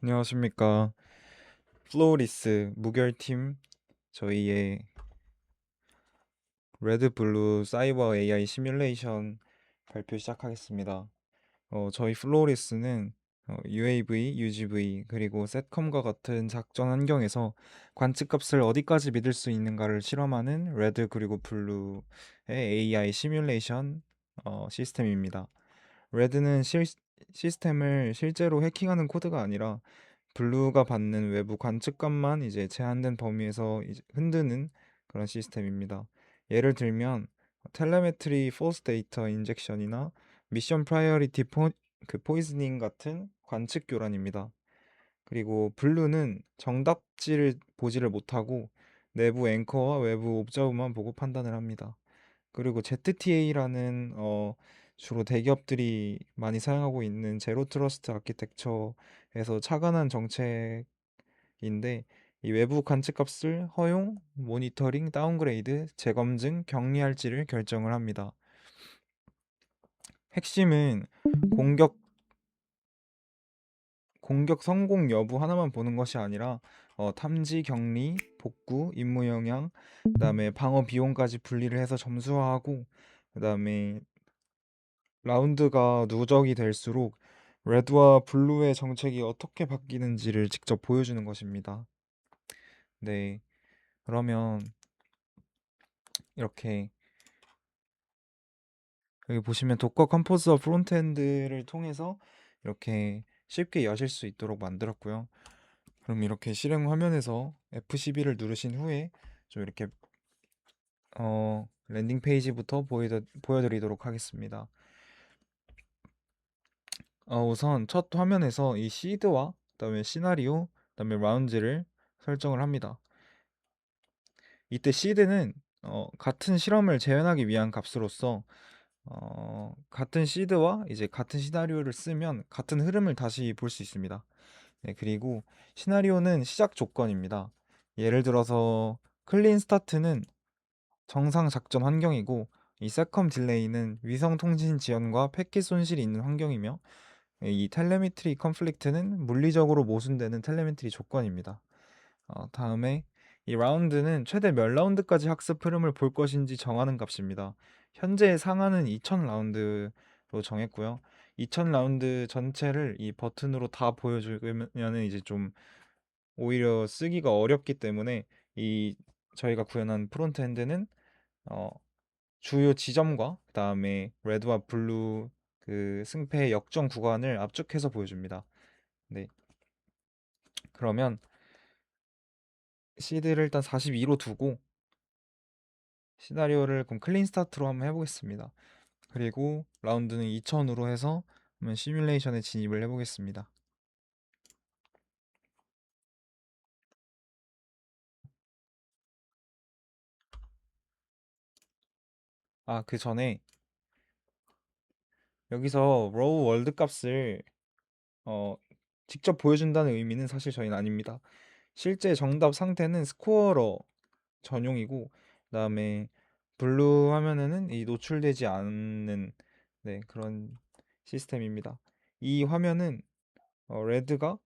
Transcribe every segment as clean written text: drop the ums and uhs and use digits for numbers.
안녕하십니까. 플로리스 무결팀 저희의 레드 블루 사이버 AI 시뮬레이션 발표 시작하겠습니다. 저희 플로리스는 UAV, UGV 그리고 셋컴과 같은 작전 환경에서 관측값을 어디까지 믿을 수 있는가를 실험하는 레드 그리고 블루의 AI 시뮬레이션 시스템입니다. 레드는 시스템을 실제로 해킹하는 코드가 아니라 블루가 받는 외부 관측값만 이제 제한된 범위에서 이제 흔드는 그런 시스템입니다. 예를 들면 텔레메트리 포스 데이터 인젝션이나 미션 프라이어리티 포이즈닝 같은 관측 교란입니다. 그리고 블루는 정답지를 보지를 못하고 내부 앵커와 외부 옵저버만 보고 판단을 합니다. 그리고 ZTA라는 주로 대기업들이 많이 사용하고 있는 제로 트러스트 아키텍처에서 착안한 정책인데, 이 외부 관측값을 허용, 모니터링, 다운그레이드, 재검증, 격리할지를 결정을 합니다. 핵심은 공격 공격 성공 여부 하나만 보는 것이 아니라 탐지, 격리, 복구, 임무 영향, 그다음에 방어 비용까지 분리를 해서 점수화하고, 그다음에 라운드가 누적이 될수록 레드와 블루의 정책이 어떻게 바뀌는지를 직접 보여주는 것입니다. 네, 그러면 이렇게 여기 보시면 도커 컴포즈와 프론트엔드를 통해서 이렇게 쉽게 여실 수 있도록 만들었고요. 그럼 이렇게 실행 화면에서 F12를 누르신 후에 좀 이렇게 랜딩 페이지부터 보여드리도록 하겠습니다. 우선 첫 화면에서 이 시드와 그다음에 시나리오, 그다음에 라운지를 설정을 합니다. 이때 시드는 같은 실험을 재현하기 위한 값으로서 같은 시드와 이제 같은 시나리오를 쓰면 같은 흐름을 다시 볼 수 있습니다. 네, 그리고 시나리오는 시작 조건입니다. 예를 들어서 클린 스타트는 정상 작전 환경이고, 이 세컴 딜레이는 위성 통신 지연과 패킷 손실이 있는 환경이며, 이 텔레메트리 컨플릭트는 물리적으로 모순되는 텔레메트리 조건입니다. 다음에 이 라운드는 최대 몇 라운드까지 학습 흐름을 볼 것인지 정하는 값입니다. 현재 상한은 2000 라운드로 정했고요. 2000 라운드 전체를 이 버튼으로 다 보여주면은 이제 좀 오히려 쓰기가 어렵기 때문에 이 저희가 구현한 프론트엔드는 어, 주요 지점과 그다음에 레드와 블루 그 승패의 역전 구간을 압축해서 보여줍니다. 네, 그러면 시드를 일단 42로 두고 시나리오를 그럼 클린 스타트로 한번 해보겠습니다. 그리고 라운드는 2000으로 해서 한번 시뮬레이션에 진입을 해보겠습니다. 그 전에 여기서 로우 월드 값을 어, 직접 보여준다는 의미는 사실 저희는 아닙니다. 실제 정답 상태는 스코어러 전용이고, 그다음에 블루 화면에는 이 노출되지 않는, 네, 그런 시스템입니다. 이 화면은 레드가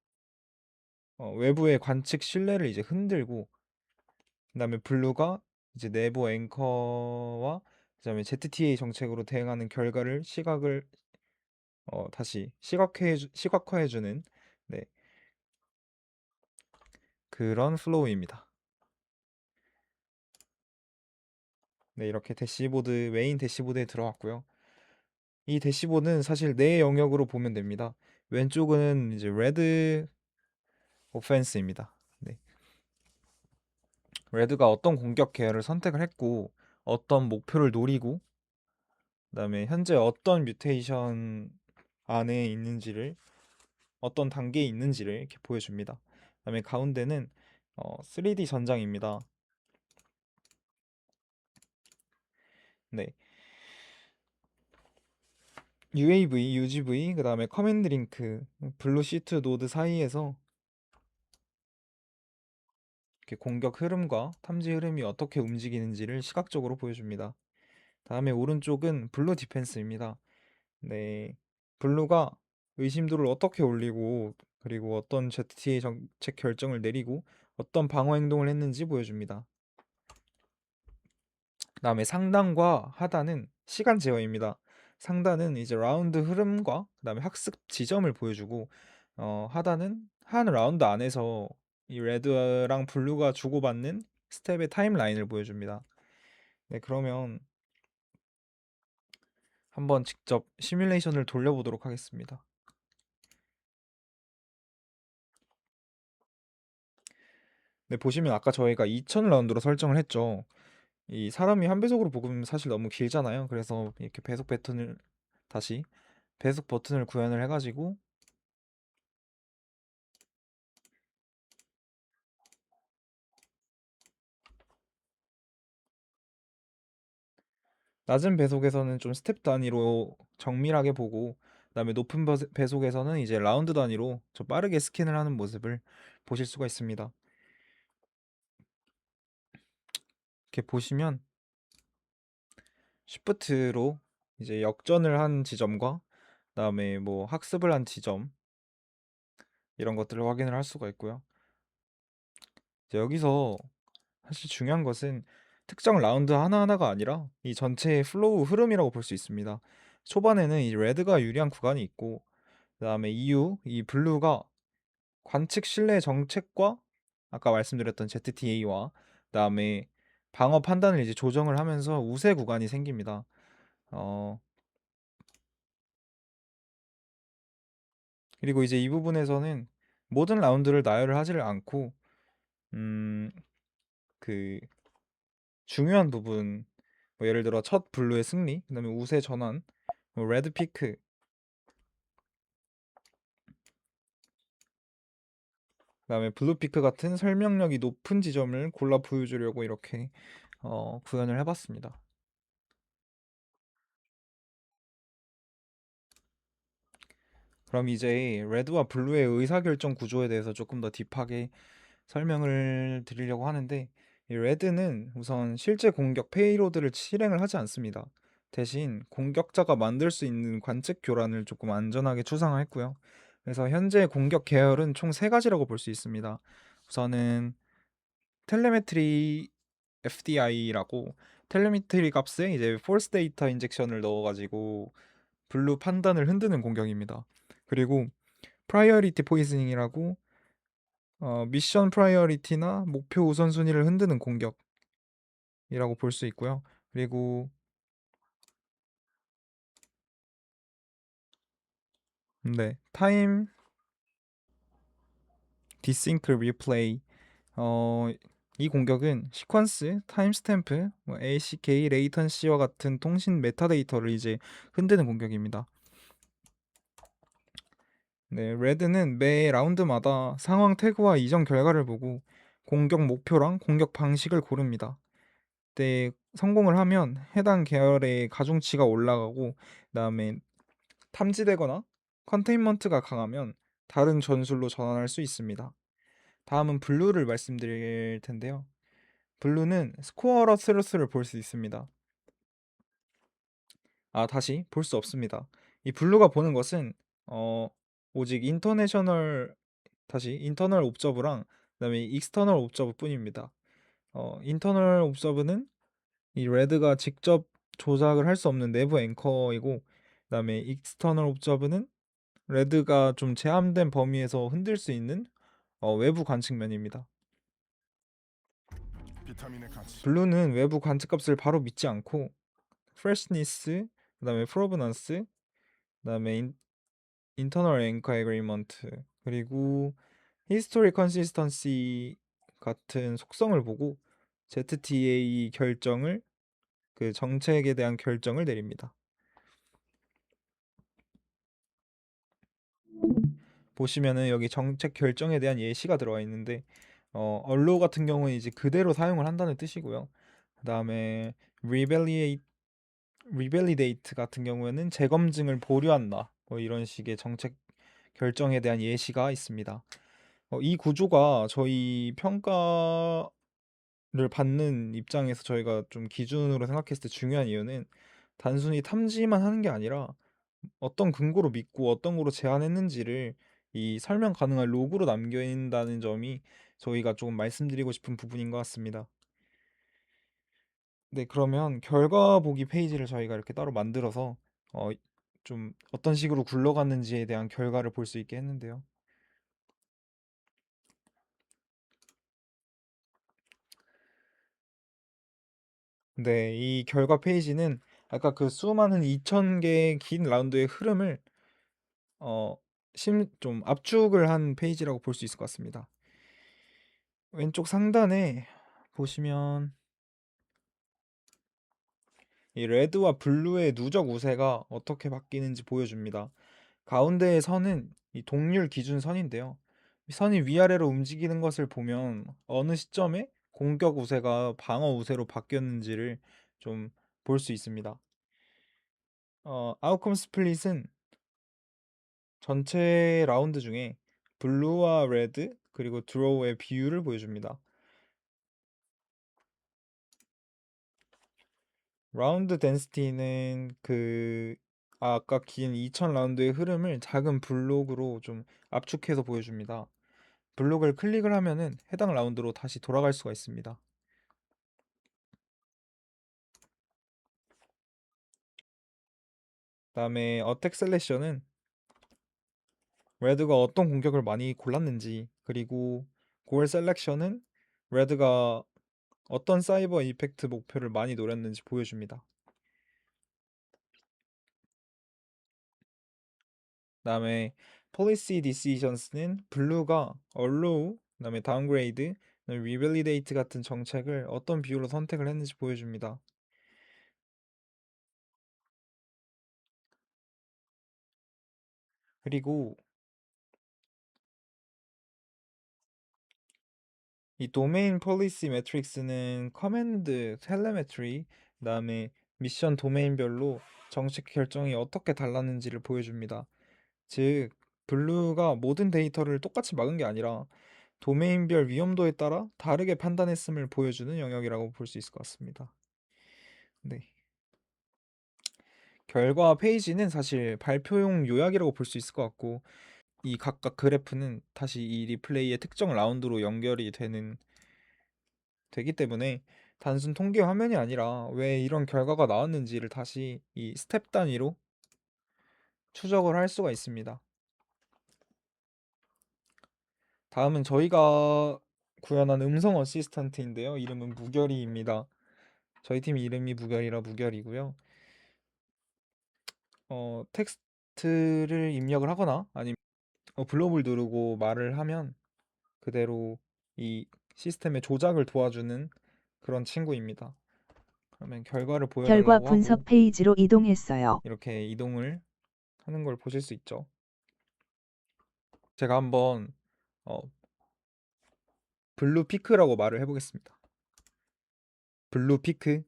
외부의 관측 신뢰를 이제 흔들고, 그다음에 블루가 이제 내부 앵커와 그다음에 ZTA 정책으로 대응하는 결과를 시각을 다시 시각화해주는, 네, 그런 플로우입니다. 네, 이렇게 메인 대시보드에 들어왔고요. 이 대시보드는 사실 네 영역으로 보면 됩니다. 왼쪽은 이제 레드 오펜스입니다. 네. 레드가 어떤 공격 계열을 선택을 했고, 어떤 목표를 노리고, 그다음에 현재 어떤 뮤테이션 안에 있는지를, 어떤 단계에 있는지를 이렇게 보여줍니다. 그다음에 가운데는 3D 전장입니다. 네. UAV, UGV, 그다음에 커맨드 링크, 블루 시트 노드 사이에서 이렇게 공격 흐름과 탐지 흐름이 어떻게 움직이는지를 시각적으로 보여줍니다. 다음에 오른쪽은 블루 디펜스입니다. 네, 블루가 의심도를 어떻게 올리고 그리고 어떤 ZTA 정책 결정을 내리고 어떤 방어 행동을 했는지 보여줍니다. 그다음에 상단과 하단은 시간 제어입니다. 상단은 이제 라운드 흐름과 그다음에 학습 지점을 보여주고 하단은 한 라운드 안에서 이 레드랑 블루가 주고받는 스텝의 타임라인을 보여줍니다. 네, 그러면 한번 직접 시뮬레이션을 돌려보도록 하겠습니다. 네, 보시면 아까 저희가 2000 라운드로 설정을 했죠. 이 사람이 한 배속으로 볶으면 사실 너무 길잖아요. 그래서 이렇게 배속 버튼을 다시 배속 버튼을 구현을 해가지고 낮은 배속에서는 좀 스텝 단위로 정밀하게 보고 그다음에 높은 배속에서는 이제 라운드 단위로 좀 빠르게 스캔을 하는 모습을 보실 수가 있습니다. 이렇게 보시면 쉬프트로 이제 역전을 한 지점과 그다음에 뭐 학습을 한 지점 이런 것들을 확인을 할 수가 있고요. 이제 여기서 사실 중요한 것은 특정 라운드 하나하나가 아니라 이 전체의 플로우 흐름이라고 볼 수 있습니다. 초반에는 이 레드가 유리한 구간이 있고 그다음에 이후 이 블루가 관측 신뢰 정책과 아까 말씀드렸던 ZTA와 그다음에 방어 판단을 이제 조정을 하면서 우세 구간이 생깁니다. 어, 그리고 이제 이 부분에서는 모든 라운드를 나열을 하지를 않고 음, 그 중요한 부분 뭐 예를 들어 첫 블루의 승리, 그다음에 우세 전환, 뭐 레드 피크, 그다음에 블루 피크 같은 설명력이 높은 지점을 골라 보여주려고 이렇게 구현을 해봤습니다. 그럼 이제 레드와 블루의 의사결정 구조에 대해서 조금 더 딥하게 설명을 드리려고 하는데 이 레드는 우선 실제 공격 페이로드를 실행을 하지 않습니다. 대신 공격자가 만들 수 있는 관측 교란을 조금 안전하게 추상화했고요. 그래서 현재 공격 계열은 총 세 가지라고 볼 수 있습니다. 우선은 텔레메트리 FDI라고 텔레메트리 값에 이제 폴스 데이터 인젝션을 넣어가지고 블루 판단을 흔드는 공격입니다. 그리고 프라이어리티 포이즈닝이라고 미션 프라이어리티나 목표 우선순위를 흔드는 공격이라고 볼 수 있고요. 그리고 네, 타임 디싱크 리플레이 어, 이 공격은 시퀀스, 타임스탬프, 뭐 ACK, 레이턴시와 같은 통신 메타데이터를 이제 흔드는 공격입니다. 네, 레드는 매 라운드마다 상황 태그와 이전 결과를 보고 공격 목표랑 공격 방식을 고릅니다. 때 성공을 하면 해당 계열의 가중치가 올라가고 그다음에 탐지되거나 컨테인먼트가 강하면 다른 전술로 전환할 수 있습니다. 다음은 블루를 말씀드릴 텐데요. 블루는 스코어러 스루스를 볼 수 있습니다. 다시 볼 수 없습니다. 이 블루가 보는 것은 어, 오직 인터널 옵저브랑 그다음에 익스터널 옵저브 뿐입니다. 인터널 옵저브는 이 레드가 직접 조작을 할 수 없는 내부 앵커이고 그다음에 익스터널 옵저브는 레드가 좀 제한된 범위에서 흔들 수 있는 외부 관측면입니다. 블루는 외부 관측값을 바로 믿지 않고 프레시니스, 그다음에 프로브넌스, 그다음에 인터널 앵커 에그리먼트 그리고 히스토리 컨시스턴시 같은 속성을 보고 ZTA 결정을 그 정책에 대한 결정을 내립니다. 보시면은 여기 정책 결정에 대한 예시가 들어가 있는데 언로 같은 경우는 이제 그대로 사용을 한다는 뜻이고요. 그다음에 리벨리에이트 리벨리데이트 같은 경우에는 재검증을 보류한다. 뭐 이런 식의 정책 결정에 대한 예시가 있습니다. 이 구조가 저희 평가를 받는 입장에서 저희가 좀 기준으로 생각했을 때 중요한 이유는 단순히 탐지만 하는 게 아니라 어떤 근거로 믿고 어떤 거로 제안했는지를 이 설명 가능한 로그로 남겨있다는 점이 저희가 조금 말씀드리고 싶은 부분인 것 같습니다. 네, 그러면 결과 보기 페이지를 저희가 이렇게 따로 만들어서 어, 좀 어떤 식으로 굴러갔는지에 대한 결과를 볼 수 있게 했는데요. 네, 이 결과 페이지는 아까 그 수많은 2,000개의 긴 라운드의 흐름을 어, 좀 압축을 한 페이지라고 볼 수 있을 것 같습니다. 왼쪽 상단에 보시면 이 레드와 블루의 누적 우세가 어떻게 바뀌는지 보여줍니다. 가운데의 선은 이 동률 기준 선인데요. 이 선이 위아래로 움직이는 것을 보면 어느 시점에 공격 우세가 방어 우세로 바뀌었는지를 좀 볼 수 있습니다. 아웃컴 스플릿은 전체 라운드 중에 블루와 레드 그리고 드로우의 비율을 보여줍니다. 라운드 덴시티는 그 아까 긴 2000 라운드의 흐름을 작은 블록으로 좀 압축해서 보여줍니다. 블록을 클릭을 하면은 해당 라운드로 다시 돌아갈 수가 있습니다. 그다음에 어택 셀렉션은 레드가 어떤 공격을 많이 골랐는지, 그리고 골 셀렉션은 레드가 어떤 사이버 이펙트 목표를 많이 노렸는지 보여줍니다. 그다음에 policy decisions는 블루가 allow, 그다음에 downgrade, 그다음에 revalidate 같은 정책을 어떤 비율로 선택을 했는지 보여줍니다. 그리고 이 도메인 폴리시 매트릭스는 커맨드, 텔레메트리, 그다음에 미션 도메인별로 정책 결정이 어떻게 달랐는지를 보여줍니다. 즉, 블루가 모든 데이터를 똑같이 막은 게 아니라 도메인별 위험도에 따라 다르게 판단했음을 보여주는 영역이라고 볼 수 있을 것 같습니다. 네. 결과 페이지는 사실 발표용 요약이라고 볼 수 있을 것 같고, 이 각각 그래프는 다시 이 리플레이의 특정 라운드로 연결이 되기 때문에 단순 통계 화면이 아니라 왜 이런 결과가 나왔는지를 다시 이 스텝 단위로 추적을 할 수가 있습니다. 다음은 저희가 구현한 음성 어시스턴트인데요. 이름은 무결이입니다. 저희 팀 이름이 무결이라 무결이고요. 텍스트를 입력을 하거나 아니면 블록을 누르고 말을 하면 그대로 이 시스템의 조작을 도와주는 그런 친구입니다. 그러면 결과를 결과 보여달라고 하고 분석 페이지로 이동했어요. 이렇게 이동을 하는 걸 보실 수 있죠. 제가 한번 어, 블루 피크라고 말을 해보겠습니다. 블루 피크.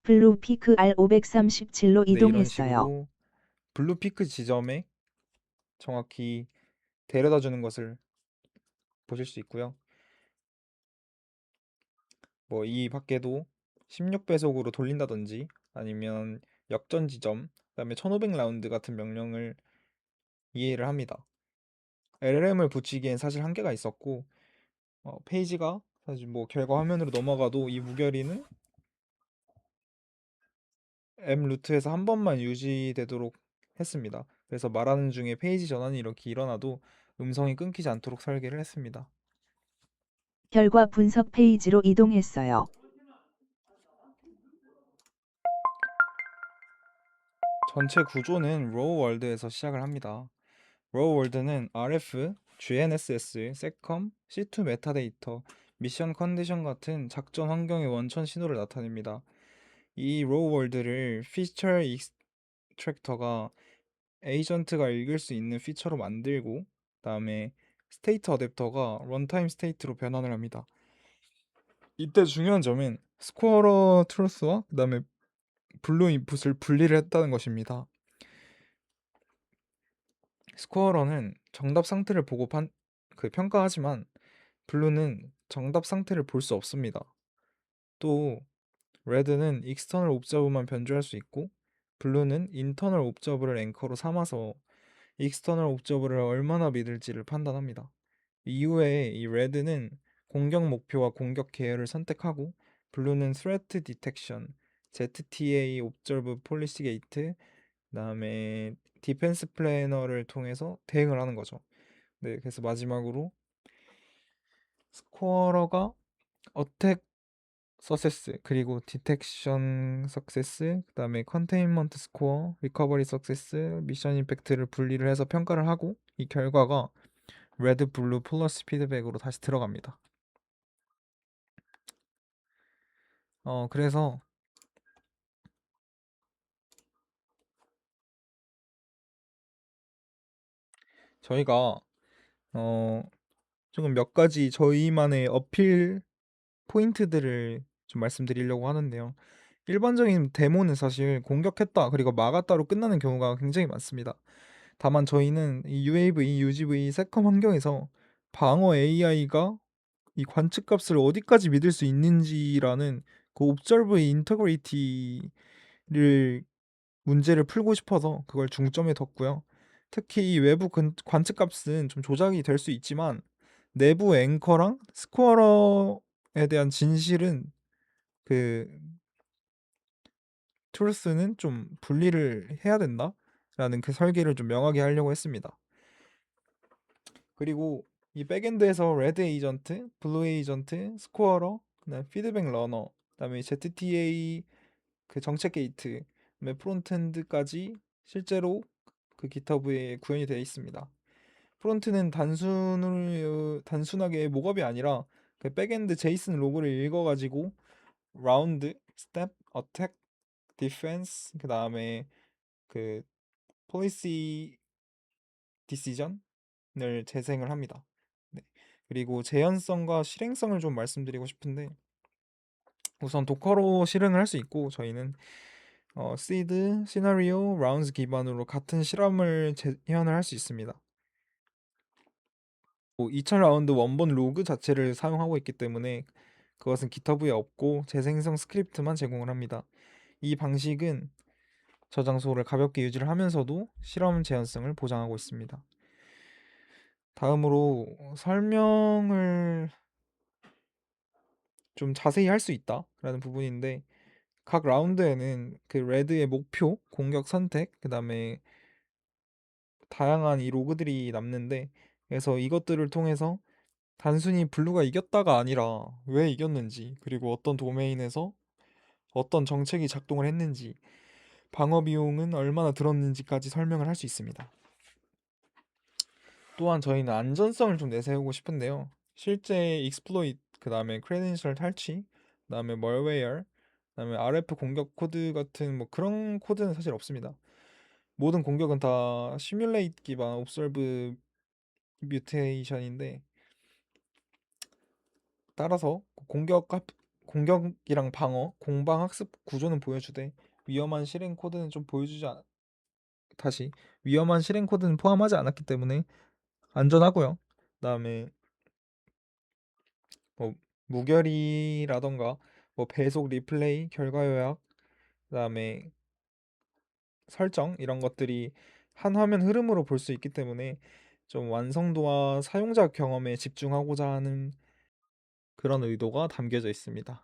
블루 피크 R537로 네, 이런 이동했어요. 식으로 블루 피크 지점에 정확히 데려다 주는 것을 보실 수 있고요. 뭐 이 밖에도 16배속으로 돌린다든지 아니면 역전 지점, 그다음에 1500 라운드 같은 명령을 이해를 합니다. LLM을 붙이기엔 사실 한계가 있었고 페이지가 사실 뭐 결과 화면으로 넘어가도 이 무결이는 M 루트에서 한 번만 유지되도록 했습니다. 그래서 말하는 중에 페이지 전환이 이렇게 일어나도 음성이 끊기지 않도록 설계를 했습니다. 결과 분석 페이지로 이동했어요. 전체 구조는 로우 월드에서 시작을 합니다. 로우 월드는 RF, GNSS, 세컴, C2 메타데이터, 미션 컨디션 같은 작전 환경의 원천 신호를 나타냅니다. 이 로우 월드를 피처 익스트랙터가 에이전트가 읽을 수 있는 피처로 만들고, 그다음에 스테이트 어댑터가 런타임 스테이트로 변환을 합니다. 이때 중요한 점은 스코어러 트루스와 그다음에 블루 인풋을 분리를 했다는 것입니다. 스코어러는 정답 상태를 보고 평가하지만 블루는 정답 상태를 볼 수 없습니다. 또 레드는 익스터널 옵저브만 변조할 수 있고 블루는 인터널 옵저브를 앵커로 삼아서 익스터널 옵저버를 얼마나 믿을지를 판단합니다. 이후에 이 레드는 공격 목표와 공격 계열을 선택하고 블루는 Threat Detection, ZTA Observe Policy Gate, 그다음에 디펜스 플래너를 통해서 대응을 하는 거죠. 네, 그래서 마지막으로 스코어러가 어택 서세스 그리고 디텍션 석세스 그다음에 컨테인먼트 스코어 리커버리 석세스 미션 임팩트를 분리를 해서 평가를 하고 이 결과가 레드 블루 플러스 피드백으로 다시 들어갑니다. 그래서 저희가 어 조금 몇 가지 저희만의 어필 포인트들을 좀 말씀드리려고 하는데요. 일반적인 데모는 사실 공격했다 그리고 막았다로 끝나는 경우가 굉장히 많습니다. 다만 저희는 이 UAV, UGV, 세컴 환경에서 방어 AI가 이 관측값을 어디까지 믿을 수 있는지라는 그 observe 인터그리티를 문제를 풀고 싶어서 그걸 중점에 뒀고요. 특히 이 외부 관측값은 좀 조작이 될 수 있지만 내부 앵커랑 스코어러에 대한 진실은 그 트루스는 좀 분리를 해야 된다라는 그 설계를 좀 명하게 하려고 했습니다. 그리고 이 백엔드에서 레드 에이전트, 블루 에이전트, 스코어러, 그다음 피드백 러너, 그다음에 ZTA 그 정책 게이트, 그다음에 프론트엔드까지 실제로 그 GitHub에 구현이 되어 있습니다. 프론트는 단순하게 목업이 아니라 그 백엔드 제이슨 로그를 읽어가지고 라운드, 스텝, 어택, 디펜스, 그 다음에 그 폴리시 디시전을 재생을 합니다. 네. 그리고 재현성과 실행성을 좀 말씀드리고 싶은데 우선 도커로 실행을 할 수 있고 저희는 시드, 시나리오, 라운드 기반으로 같은 실험을 재현을 할 수 있습니다. 2000 라운드 원본 로그 자체를 사용하고 있기 때문에 그것은 GitHub에 없고 재생성 스크립트만 제공을 합니다. 이 방식은 저장소를 가볍게 유지를 하면서도 실험 재현성을 보장하고 있습니다. 다음으로 설명을 좀 자세히 할 수 있다라는 부분인데 각 라운드에는 그 레드의 목표, 공격 선택, 그다음에 다양한 이 로그들이 남는데 그래서 이것들을 통해서 단순히 블루가 이겼다가 아니라 왜 이겼는지 그리고 어떤 도메인에서 어떤 정책이 작동을 했는지 방어 비용은 얼마나 들었는지까지 설명을 할 수 있습니다. 또한 저희는 안전성을 좀 내세우고 싶은데요. 실제 익스플로이트, 그 다음에 크레덴셜 탈취, 그 다음에 멀웨어, 그 다음에 RF 공격 코드 같은 뭐 그런 코드는 사실 없습니다. 모든 공격은 다 시뮬레이트 기반 옵설브 뮤테이션인데 따라서 공격이랑 방어, 공방 학습 구조는 보여주되 위험한 실행 코드는 좀 보여주지 않, 다시 위험한 실행 코드는 포함하지 않았기 때문에 안전하고요. 그다음에 뭐 무결이라던가 뭐 배속 리플레이, 결과 요약, 그다음에 설정 이런 것들이 한 화면 흐름으로 볼 수 있기 때문에 좀 완성도와 사용자 경험에 집중하고자 하는 그런 의도가 담겨져 있습니다.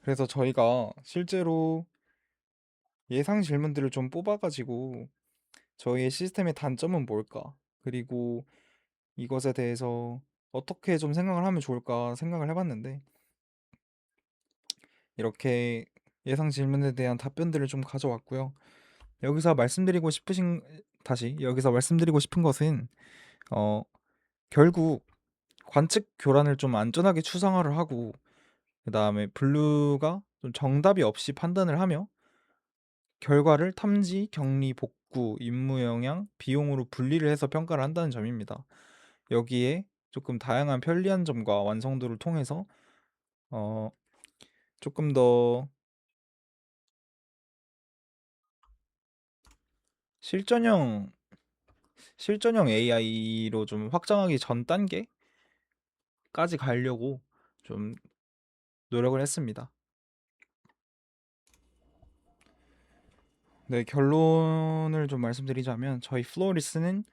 그래서 저희가 실제로 예상 질문들을 좀 뽑아가지고 저희의 시스템의 단점은 뭘까? 그리고 이것에 대해서 어떻게 좀 생각을 하면 좋을까 생각을 해봤는데 이렇게 예상 질문에 대한 답변들을 좀 가져왔고요. 여기서 말씀드리고 싶으신 다시 여기서 말씀드리고 싶은 것은 어 결국 관측 교란을 좀 안전하게 추상화를 하고 그다음에 블루가 좀 정답이 없이 판단을 하며 결과를 탐지, 격리, 복구, 임무 영향, 비용으로 분리를 해서 평가를 한다는 점입니다. 여기에 조금 다양한 편리한 점과 완성도를 통해서 어 조금 더 실전형 실전형 AI로 좀 확장하기 전 단계까지 가려고 좀 노력을 했습니다. 네, 결론을 좀 말씀드리자면 저희 플로리스는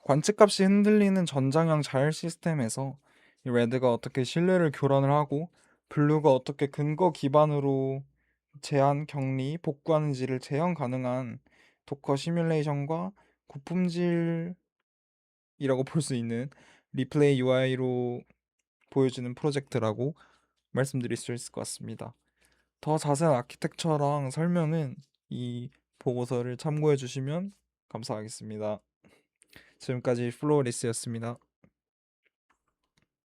관측값이 흔들리는 전장형 자율 시스템에서 이 레드가 어떻게 신뢰를 교란을 하고 블루가 어떻게 근거 기반으로 제한, 격리, 복구하는지를 재현 가능한 도커 시뮬레이션과 고품질이라고 볼 수 있는 리플레이 UI로 보여주는 프로젝트라고 말씀드릴 수 있을 것 같습니다. 더 자세한 아키텍처랑 설명은 이 보고서를 참고해 주시면 감사하겠습니다. 지금까지 플로리스였습니다.